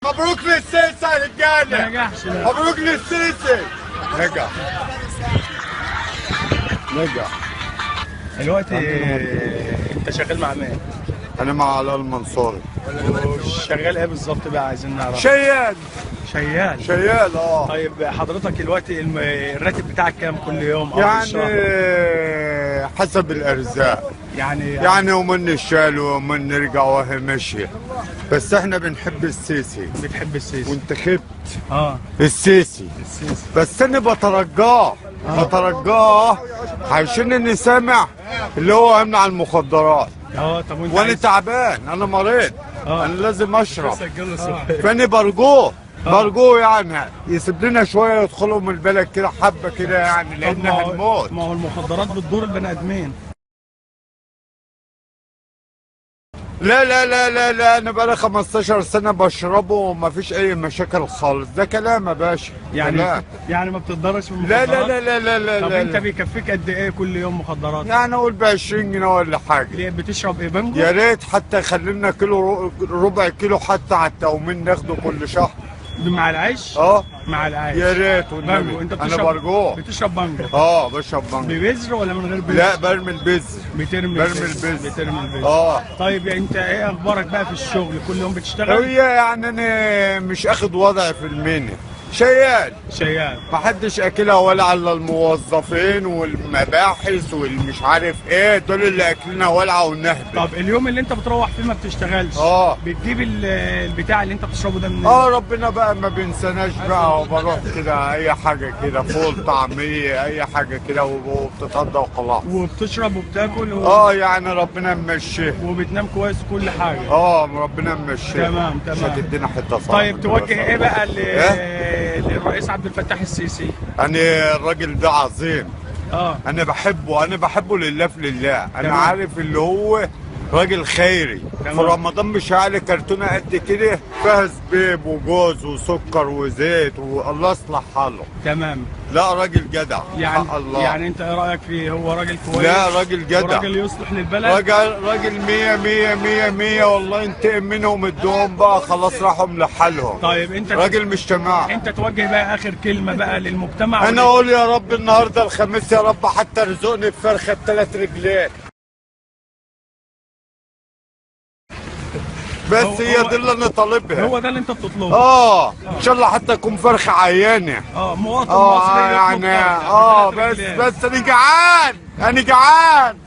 مبروك للسيسي يا رجاله. ما نجحش. مبروك للسيسي. نجح. دلوقتي انت شغال مع مين؟ انا مع علاء المنصوري. شغال ايه بالظبط بقى عايزين نعرف. شيال. شيال اه. طيب حضرتك دلوقتي الراتب بتاعك كام كل يوم او يعني الشهر؟ حسب الارزاق. يعني ومن الشال ومن نرجع وهي ماشيه. بس احنا بنحب السيسي. بتحب السيسي وانت خبت. السيسي. بس انا بترجاه. عشان اني سامع اللي هو يمنع المخدرات. طب وانت وانا تعبان، انا مريض. انا لازم اشرب. فانا برجوه يعني يسيب لنا شويه يدخلوا من البلد كده حبه كده يعني لان هنموت. ما هو المخدرات بتضر البني ادمين. لا لا لا لا لا، انا بقالي 15 سنه بشربه ومفيش اي مشاكل خالص. ده كلام يا باشا. يعني ما بتتضرش من المخدرات؟ لا. طب انت بيكفيك قد ايه كل يوم مخدرات؟ يعني اقول ب 20 جنيه ولا حاجه. ليه بتشرب ايه، بانجو؟ يا ريت حتى يخلينا كيلو، ربع كيلو حتى على التومين ناخده كل شهر. مع العيش؟ مع العيش. يا ريت والنبي. بانجو. انت انا برجوه. بتشرب بانجو؟ بشرب بانجو. ببذر ولا من غير بذر؟ لا برمي البذر. بترمي البذر. طيب انت ايه اخبارك بقى في الشغل؟ كل يوم بتشتغل؟ هي يعني انا مش اخد وضعي في المهنه. شيال. محدش اكلها ولا على الموظفين والمباحث والمش عارف ايه، دول اللي اكلنا ولعه ونهبل. طب اليوم اللي انت بتروح فيه ما بتشتغلش؟ بتجيب البتاع اللي انت بتشربه ده منين؟ ربنا بقى ما بينساناش بقى، وبروح كده اي حاجه كده، فول، طعميه، اي حاجه كده وبتتغدى وخلاص. وبتشرب وبتاكل يعني ربنا ممشيه. وبتنام كويس وكل حاجه. ربنا ممشيه. تمام. مش هتدينا حته صعبه. طيب توجه ايه بقى للرئيس عبد الفتاح السيسي؟ يعني الراجل ده عظيم. انا بحبه لله في لله. انا عارف اللي هو راجل خيري. في رمضان مش هعلي كرتونه قد كده فيها زبيب وجوز وسكر وزيت، والله يصلح حاله. تمام. لا راجل جدع. الله. يعني انت ايه رايك فيه؟ هو راجل كويس؟ لا راجل جدع. راجل يصلح للبلد. راجل 100 والله ينتقم منهم ادوهم بقى خلاص راحوا لحالهم. طيب انت راجل مش تمام. انت توجه بقى اخر كلمه بقى للمجتمع. انا اقول يا رب النهارده الخميس، يا رب حتى ارزقني بفرخه ب3 رجلين. بس هي دي اللي انا طالبها. هو ده اللي انت بتطلبه. ان شاء الله حتى يكون فرخه عيانه. مواطن مصري يعني بس انا جعان.